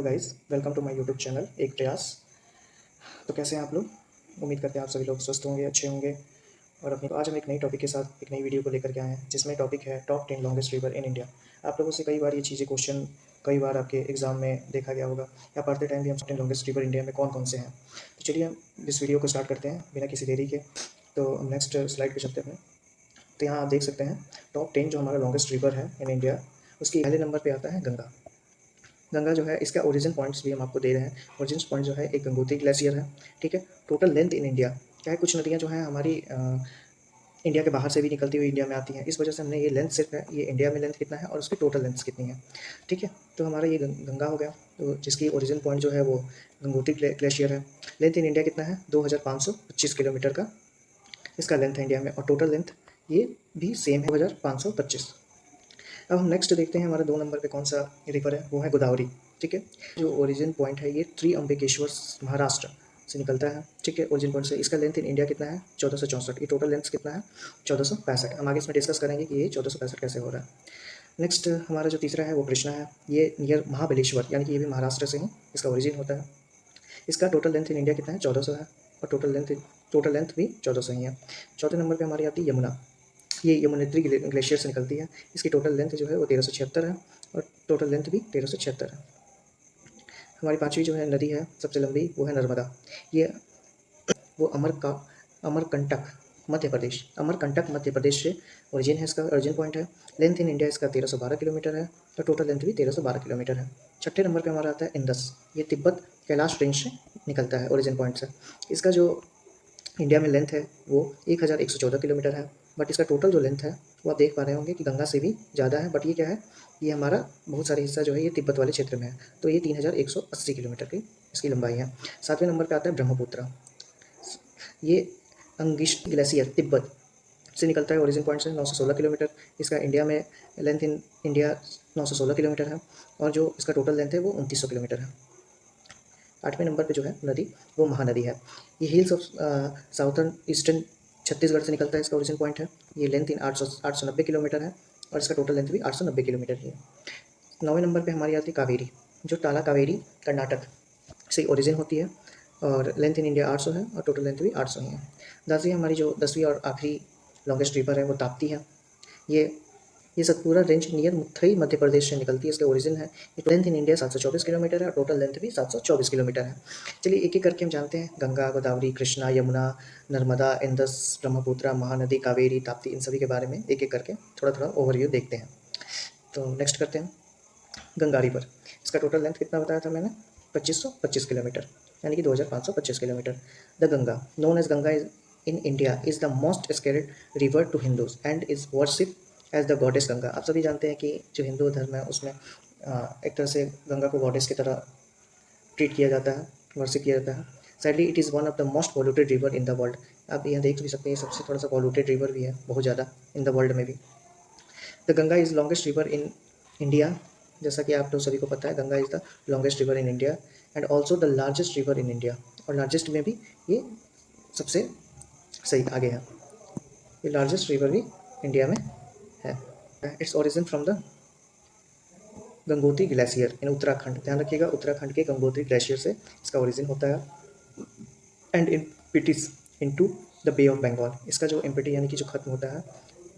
Hello guys, welcome to my YouTube channel Ek Prayas. तो कैसे हैं आप लोग? उम्मीद करते हैं आप सभी लोग स्वस्थ होंगे, अच्छे होंगे। और अपने आज हम एक नई टॉपिक के साथ एक नई वीडियो को लेकर के आए हैं, जिसमें टॉपिक है top 10 longest river in India. आप लोगों से कई बार ये चीज़ें क्वेश्चन कई बार आपके एग्जाम में देखा गया होगा, या पढ़ते टाइम भी हम 10 लॉन्गेस्ट रिवर इंडिया में कौन कौन से हैं। तो चलिए हम इस वीडियो को स्टार्ट करते हैं बिना किसी देरी के। तो हम नेक्स्ट स्लाइड पर चलते हैं। तो यहाँ आप देख सकते हैं टॉप 10 जो हमारा लॉन्गेस्ट रिवर है इन इंडिया, उसकी पहले नंबर पर आता है गंगा। गंगा जो है इसका ओरिजिन पॉइंट्स भी हम आपको दे रहे हैं। ओरिजिन पॉइंट जो है एक गंगोत्री ग्लेशियर है, ठीक है। टोटल लेंथ इन इंडिया क्या है, कुछ नदियाँ जो हैं हमारी इंडिया के बाहर से भी निकलती हुई इंडिया में आती हैं, इस वजह से हमने ये लेंथ सिर्फ है, ये इंडिया में लेंथ कितना है और उसकी टोटल लेंथ कितनी है, ठीक है। तो हमारा ये गंगा हो गया, तो जिसकी ओरिजिन पॉइंट जो है वो गंगोत्री ग्लेशियर है। लेंथ इन इंडिया कितना है, 2525 किलोमीटर का इसका लेंथ है इंडिया में, और टोटल लेंथ ये भी सेम है 2525। अब हम नेक्स्ट देखते हैं हमारा 2 नंबर पे कौन सा रिवर है, वो है गोदावरी, ठीक है। जो ओरिजिन पॉइंट है ये त्रिअंबकेश्वर महाराष्ट्र से निकलता है, ठीक है। ओरिजिन पॉइंट से इसका लेंथ इन इंडिया कितना है, 1464। ये टोटल लेंथ कितना है, 1465। हम आगे इसमें डिस्कस करेंगे कि ये 1465 कैसे हो रहा है। नेक्स्ट हमारा जो तीसरा है वो कृष्णा है, ये नियर महाबलेश्वर, यानी कि ये भी महाराष्ट्र से ही इसका ओरिजिन होता है। इसका टोटल लेंथ इन इंडिया कितना है, 1400 है, और टोटल लेंथ भी 1400 ही है। चौथे नंबर पर हमारी आती है यमुना, ये यमुनोत्री ग्लेशियर से निकलती है। इसकी टोटल लेंथ जो है वो 1376 है, और टोटल लेंथ भी 1376 है। हमारी पांचवी जो है नदी है सबसे लंबी, वो है नर्मदा। ये वो अमरकंटक मध्य प्रदेश से ओरिजिन है, इसका ओरिजिन पॉइंट है। लेंथ इन इंडिया इसका 1312 किलोमीटर है, और टोटल लेंथ भी 1312 किलोमीटर है। छठे नंबर पे हमारा आता है इंदस, ये तिब्बत कैलाश रेंज से निकलता है ओरिजिन पॉइंट से। इसका जो इंडिया में लेंथ है वो 1114 किलोमीटर है, बट इसका टोटल जो लेंथ है वो आप देख पा रहे होंगे कि गंगा से भी ज़्यादा है। बट ये क्या है, ये हमारा बहुत सारे हिस्सा जो है ये तिब्बत वाले क्षेत्र में है, तो ये 3180 किलोमीटर की इसकी लंबाई है। सातवें नंबर पे आता है ब्रह्मपुत्र, ये अंगिश ग्लेशियर तिब्बत से निकलता है, ओरिजिन पॉइंट से 916 किलोमीटर। इसका इंडिया में लेंथ इन इंडिया 916 किलोमीटर है, और जो इसका टोटल लेंथ है वो 2900 किलोमीटर है। आठवें नंबर पे जो है नदी वो महानदी है, ये hills of southern eastern Chhattisgarh से निकलता है, इसका ओरिजिन पॉइंट है। ये लेंथ इन 890 किलोमीटर है, और इसका टोटल लेंथ भी 890 किलोमीटर ही है। 9वें नंबर पे हमारी आती है कावेरी, जो टाला कावेरी कर्नाटक से ओरिजिन होती है, और लेंथ इन इंडिया 800 है, और टोटल लेंथ भी 800 ही है। 10वीं हमारी जो 10वीं और आखिरी लॉन्गेस्ट रिवर है वो ताप्ती है। ये सतपुरा रेंज नियर मुथई मध्य प्रदेश से निकलती है, इसका ओरिजिन है। लेंथ इन इंडिया 724 किलोमीटर है, और टोटल लेंथ भी 724 किलोमीटर है। चलिए एक एक करके हम जानते हैं, गंगा, गोदावरी, कृष्णा, यमुना, नर्मदा, इंदस, ब्रह्मपुत्र, महानदी, कावेरी, ताप्ती, इन सभी के बारे में एक एक करके थोड़ा थोड़ा ओवरव्यू देखते हैं। तो नेक्स्ट करते हैं गंगा रिवर। इसका टोटल लेंथ कितना बताया था मैंने, 2525 किलोमीटर, यानी कि 2525 kilometre. The Ganga known as Ganga in India is the most sacred river to Hindus and is worship as the goddess Ganga. आप सभी जानते हैं कि जो हिंदू धर्म है उसमें एक तरह से गंगा को गॉडेस की तरह ट्रीट किया जाता है, वर्शिप किया जाता है। Sadly it is one of the most polluted river in the world. आप यहाँ देख भी सकते हैं, सबसे थोड़ा सा पॉल्यूटेड रिवर भी है, बहुत ज़्यादा इन द वर्ल्ड में भी। The Ganga is longest river in India, जैसा कि आप लोग सभी को पता है, Ganga is the longest river in India and also the largest river in India, और लार्जेस्ट में भी ये सबसे सही आगे है, ये लार्जेस्ट रिवर भी इंडिया में है। Its origin from the Gangotri glacier in Uttarakhand, ध्यान रखिएगा उत्तराखंड के गंगोत्री ग्लेशियर से इसका ओरिजिन होता है। And empties into the bay of Bengal, इसका जो इम्पिटी यानी कि जो खत्म होता है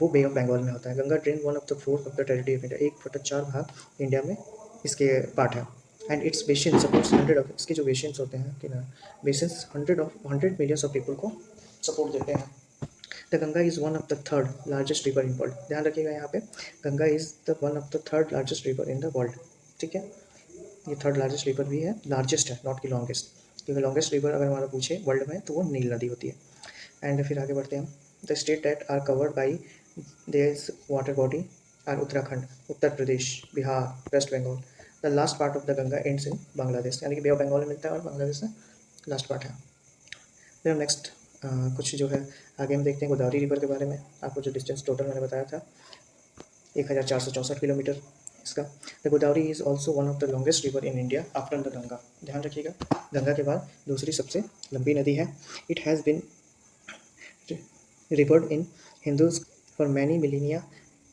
वो बे ऑफ बंगाल में होता है। Ganga drain 1/4 of the territory of India, 1/4 भाग इंडिया में इसके पार्ट है। And it's basin supports 100 of, इसके जो बेसिन्स होते हैं कि ना, बेसिन्स 100 मिलियंस ऑफ पीपल को सपोर्ट देते हैं। The Ganga is one of the third largest river in world, ध्यान रखिएगा यहाँ पे, Ganga is the one of the third largest river in the world, ठीक है। ये थर्ड लार्जेस्ट रिवर भी है, लार्जेस्ट है, नॉट कि लॉन्गेस्ट, क्योंकि लॉन्गेस्ट रिवर अगर हमारा पूछे वर्ल्ड में तो वो नील नदी होती है। एंड फिर आगे बढ़ते हैं। The state that are covered by this water body are Uttarakhand, Uttar Pradesh, Bihar, West Bengal. The last part of the Ganga ends in Bangladesh, यानी कि बे ऑफ बंगाल में मिलता है और बांग्लादेश में लास्ट पार्ट है। फिर नेक्स्ट कुछ जो है आगे हम देखते हैं गोदावरी रिवर के बारे में। आपको जो डिस्टेंस टोटल मैंने बताया था 1464 किलोमीटर इसका। The Godavari is also one of the longest river in India after the Ganga, ध्यान रखिएगा गंगा के बाद दूसरी सबसे लंबी नदी है। It has been revered in Hindus for many millennia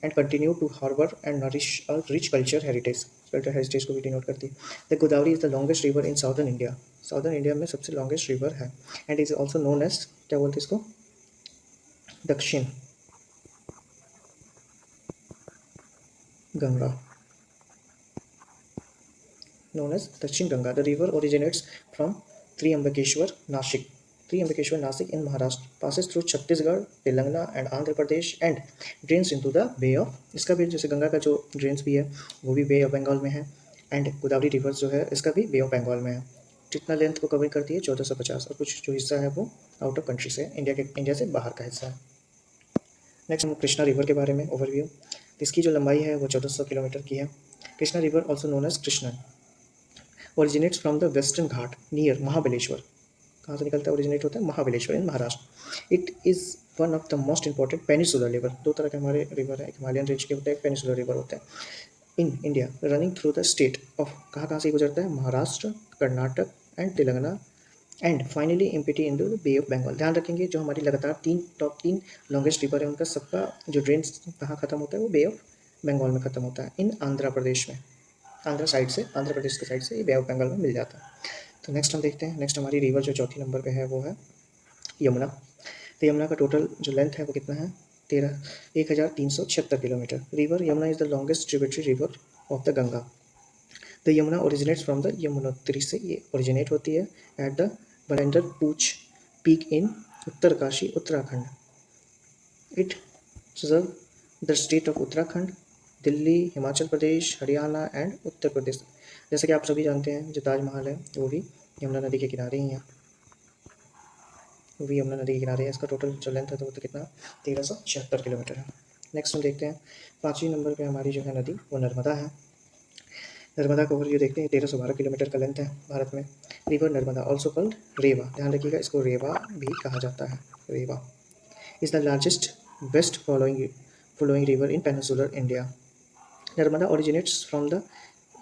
and continue to harbour and nourish a rich culture heritage. Cultural heritage को भी डिनोट करती है। The Godavari is the longest river in southern India, southern India में सबसे longest river है। And is also known as, क्या बोलते हैं इसको, दक्षिण Ganga, known as Dakshin Ganga. The river originates from Triambakeshwar, Nashik. Triambakeshwar, Nashik in Maharashtra, passes through Chhattisgarh, Telangana and Andhra Pradesh and drains into the Bay of, इसका भी जैसे गंगा का जो ड्रेन्स भी है वो भी बे ऑफ बंगाल में है, एंड गोदावरी रिवर जो है इसका भी बे ऑफ बंगाल में है। कितना लेंथ को कवर करती है, 1450, और कुछ जो हिस्सा है वो आउट ऑफ कंट्री से, इंडिया से बाहर का हिस्सा है। नेक्स्ट हम कृष्णा रिवर के बारे में ओवरव्यू। इसकी जो लंबाई है वो 1400 किलोमीटर की है। Krishna river also known as Krishna originates from the western ghat near Mahabaleshwar, कहाँ से निकलता है, ओरिजिनेट होता है Mahabaleshwar in Maharashtra. It is one of the most important peninsular river, दो तरह के हमारे रिवर है, एक हिमालयन रेंज के होते हैं, एक पेनिसुलर रिवर होते हैं, in India running through the state of, कहाँ कहाँ से गुजरता है, Maharashtra, Karnataka and Telangana, and finally empties in the bay of Bengal. ध्यान रखेंगे जो हमारी लगातार टॉप तीन लॉन्गेस्ट रिवर है उनका सबका जो ड्रेन्स कहाँ खत्म होता है वो बे ऑफ बंगाल में खत्म होता है, इन आंध्र प्रदेश में, आंध्र साइड से, आंध्र प्रदेश के साइड से ये बे ऑफ बंगाल में मिल जाता है। तो नेक्स्ट हम देखते हैं, नेक्स्ट हमारी रिवर जो चौथी नंबर पे है वो है यमुना। तो यमुना का टोटल जो लेंथ है वो कितना है, 1376 kilometre. River Yamuna is the longest tributary river of the Ganga. The Yamuna originates from the Yamunotri से ये ओरिजिनेट होती है at the Bandarpunch peak in Uttarkashi, Uttarakhand. It serve the state of Uttarakhand, Delhi, Himachal Pradesh, Haryana and Uttar Pradesh. जैसे कि आप सभी जानते हैं जो ताजमहल है वो भी यमुना नदी के किनारे ही है, वो भी यमुना नदी के किनारे है। इसका टोटल जो लेंथ है तो वो तो कितना, 1376 किलोमीटर है। नेक्स्ट हम देखते हैं 5वें नंबर पे हमारी जो है नदी वो नर्मदा है। नर्मदा का ओवरव्यू देखते हैं, 1312 किलोमीटर का लेंथ है भारत में। River Narmada also called Reva, ध्यान रखिएगा इसको रेवा भी कहा जाता है। Reva is the largest west flowing river in peninsular India. Narmada originates from the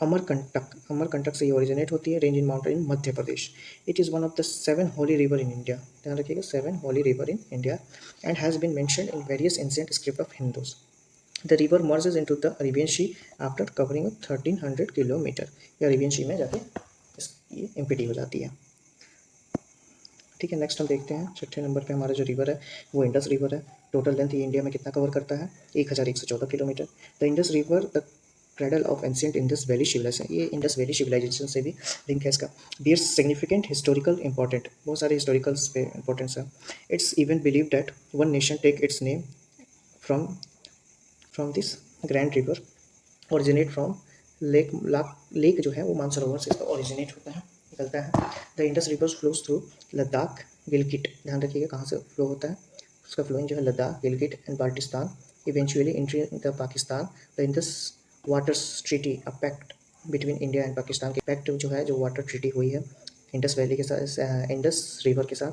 Amarkantak, Amarkantak से ये ओरिजिनेट होती है, range in mountain in Madhya Pradesh. It is one of the 7 holy river in India, ध्यान रखिएगा 7 holy river in India, and has been mentioned in various ancient script of Hindus. The river merges into the Arabian sea after covering 1300 kilometre, ये Arabian sea में जाके ये empty हो जाती है। ठीक है, नेक्स्ट हम देखते हैं 6ठे नंबर पे हमारा जो रिवर है वो इंडस रिवर है। टोटल लेंथ ये इंडिया में कितना कवर करता है, 1114 kilometre. The Indus river the cradle of ancient Indus valley civilisation, ये इंडस वैली सिविलाइजेशन से भी लिंक है इसका। बियर्स सिग्निफिकेंट हिस्टोरिकल इंपॉर्टेंट, बहुत सारे हिस्टोरिकल्स पे इंपॉर्टेंस है। It's even believe that one nation take its name from this grand river, originate from lake जो है वो मानसरोवर से इसका ओरिजिनेट होता है, निकलता है। The Indus river flows through Ladakh, Gilgit, ध्यान रखिएगा कहाँ से फ्लो होता है, उसका फ्लोइंग जो है Ladakh, Gilgit and Baltistan, eventually entry the Pakistan. The Indus water treaty, a pact between India and Pakistan के पैक्ट जो है, जो वाटर ट्रीटी हुई है इंडस वैली के साथ, इंडस रिवर के साथ,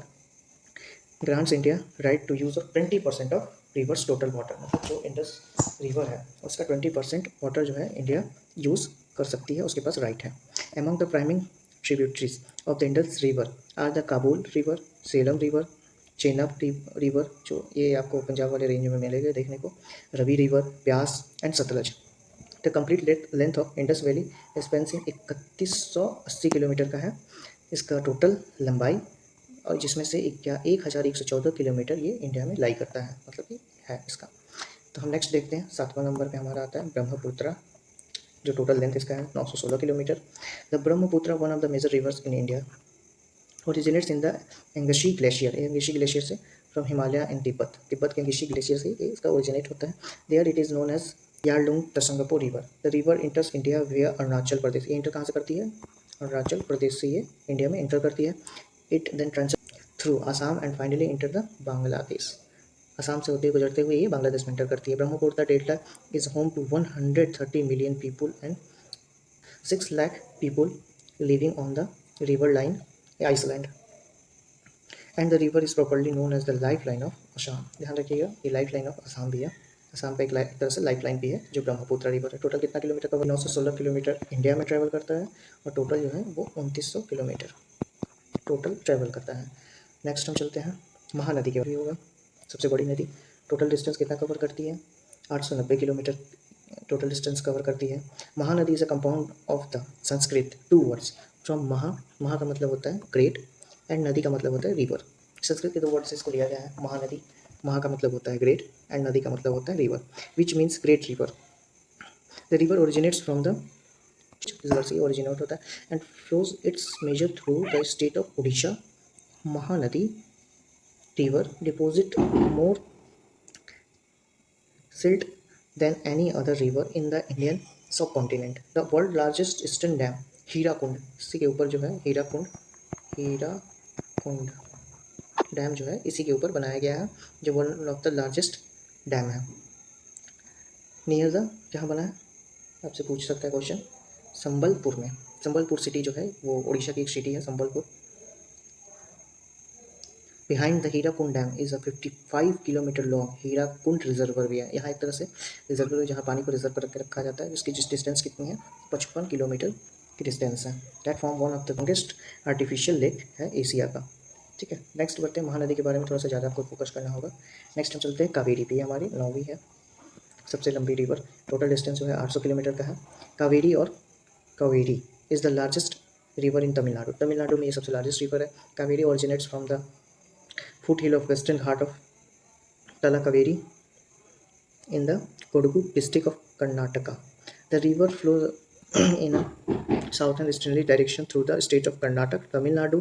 grants India right to use of 20% of rivers total water, मतलब जो इंडस रिवर है उसका 20% वाटर जो है इंडिया यूज़ कर सकती है, उसके पास राइट है। Among the priming tributaries of the Indus river are the Kabul river, Jhelum river, Chenab river, जो ये आपको पंजाब वाले रेंज में मिलेगा देखने को, Ravi river, Beas and Sutlej. The complete length of Indus valley spans in 3180 kilometre का है इसका टोटल लंबाई, और जिसमें से 1114 किलोमीटर ये इंडिया में लाई करता है, मतलब कि है इसका। तो हम नेक्स्ट देखते हैं 7वां नंबर पे हमारा आता है ब्रह्मपुत्र, जो टोटल लेंथ इसका है 916 kilometre. The Brahmaputra one of the major rivers in India, originates in the Angsi glacier, Angsi glacier से from Himalaya in Tibet, Tibet के एंगशी ग्लेशियर से ये इसका ओरिजिनेट होता है। There it is known as Yarlung Tsangpo river. The river enters India via Arunachal प्रदेश, ये inter कहाँ से करती है, अरुणाचल प्रदेश से ये इंडिया में इंटर करती है। It then trans through Assam and finally enter the Bangladesh, Assam से होते गुजरते हुए ये बांग्लादेश में इंटर करती है। Brahmaputra delta is home to 130 million people and 6 lakh people living on the river line island, and the river is properly known as the life line of Assam. ध्यान रखिएगा ये लाइफ लाइन ऑफ असम भी है, असम पे एक तरह से लाइफ लाइन भी है जो ब्रह्मपुत्र रिवर है। टोटल कितना किलोमीटर का, 916 किलोमीटर इंडिया में ट्रैवल करता है, और टोटल जो है वो 2900 किलोमीटर टोटल ट्रैवल करता है। नेक्स्ट हम चलते हैं महानदी के बारे में होगा, सबसे बड़ी नदी। टोटल डिस्टेंस कितना कवर करती है, 890 किलोमीटर टोटल डिस्टेंस कवर करती है। Mahanadi is a compound of the Sanskrit two words from महा का मतलब होता है ग्रेट एंड नदी का मतलब होता है रिवर। संस्कृत के 2 वर्ड से इसको लिया गया है। महानदी, महा का मतलब होता है ग्रेट एंड नदी का मतलब होता है river, which means great river. The river originates from the, river से ओरिजिनेट होता है and flows its major through the state of Orissa. Mahanadi river deposit more silt than any other river in the Indian subcontinent. The world largest eastern dam Hirakud, इसी के ऊपर जो है Hirakud dam जो है इसी के ऊपर बनाया गया है, जो one of the largest dam है। नियर द, जहाँ बना है आपसे पूछ सकता है क्वेश्चन, संबलपुर में। संबलपुर सिटी जो है वो उड़ीसा की एक सिटी है Sambalpur. Behind the Hirakud dam is a 55 kilometre long Hirakud reservoir भी है। यहाँ एक तरह से रिजर्वर है जहाँ पानी को रिजर्व करके रखा जाता है, जिसकी डिस्टेंस कितनी है, 55 किलोमीटर की डिस्टेंस है। That form one of the longest artificial lake है एशिया का। ठीक है, नेक्स्ट बढ़ते हैं। महानदी के बारे में थोड़ा सा ज़्यादा आपको फोकस करना होगा। नेक्स्ट हम चलते हैं कावेरी पे, हमारी 9वीं है सबसे लंबी रिवर। टोटल डिस्टेंस जो है 800 किलोमीटर का है। Kaveri is the largest river in Tamil Nadu. Tamil Nadu में ये सबसे लार्जेस्ट रिवर है। Kaveri originates from the foothill of western heart of Talakaveri in the Kodagu district of Karnataka. The river flows in a southern easterly direction through the state of Karnataka, Tamil Nadu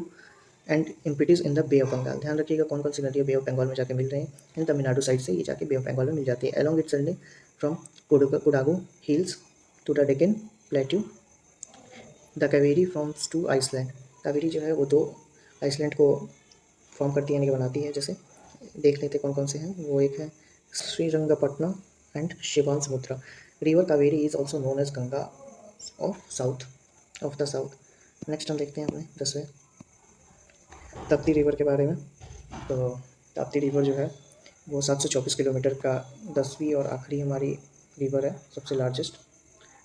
and empties in the Bay of Bengal. ध्यान रखिएगा कौन कौन सी नदियाँ बे of Bengal में जाके मिल रही हैं। इन Tamil Nadu side से ये जाके बे ऑफ बंगाल में मिल जाती है। Along its journey from Kodagu hills to the Deccan plateau. The Kaveri forms two island. Kaveri जो है वो 2 आइसलैंड को फॉर्म करती है, यानी कि बनाती है। जैसे देख लेते कौन कौन से हैं, वो एक है Srirangapatnam and Shivanasamudra. River Kaveri is also known as Ganga of the south. Next हम देखते हैं अपने 10वें ताप्ती रिवर के बारे में। तो ताप्ती रिवर जो है वो 724 किलोमीटर का 10वीं और आखिरी हमारी रिवर है, सबसे लार्जेस्ट।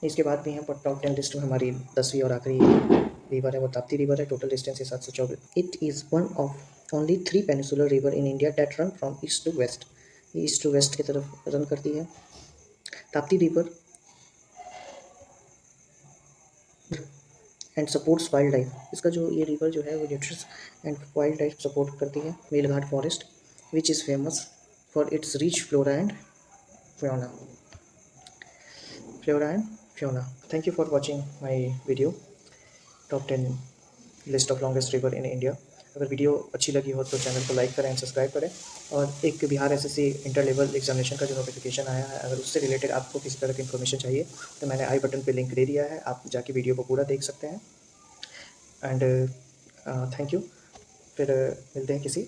इसके बाद भी हैं पर टॉप 10 लिस्ट में हमारी 10वीं और आखिरी रिवर है वो ताप्ती रिवर है। टोटल डिस्टेंस है 724। It is one of only 3 peninsular river in India that run from east to west. ये ईस्ट टू वेस्ट की तरफ रन करती है। Tapti river and supports wild life. इसका जो ये रिवर जो है वो nutrients and wild life support करती है। Melghat forest which is famous for its rich flora and fauna. Thank you for watching my video top 10 list of longest river in India. अगर video अच्छी लगी हो तो चैनल को लाइक करें and subscribe करें। और एक Bihar SSC inter level examination का जो नोटिफिकेशन आया है, अगर उससे रिलेटेड आपको किसी तरह की इन्फॉर्मेशन चाहिए तो मैंने आई बटन पे लिंक दे दिया है, आप जाके वीडियो को पूरा देख सकते हैं। And thank you. फिर मिलते हैं किसी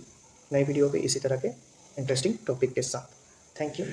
नई वीडियो पे इसी तरह के इंटरेस्टिंग टॉपिक के साथ। Thank you.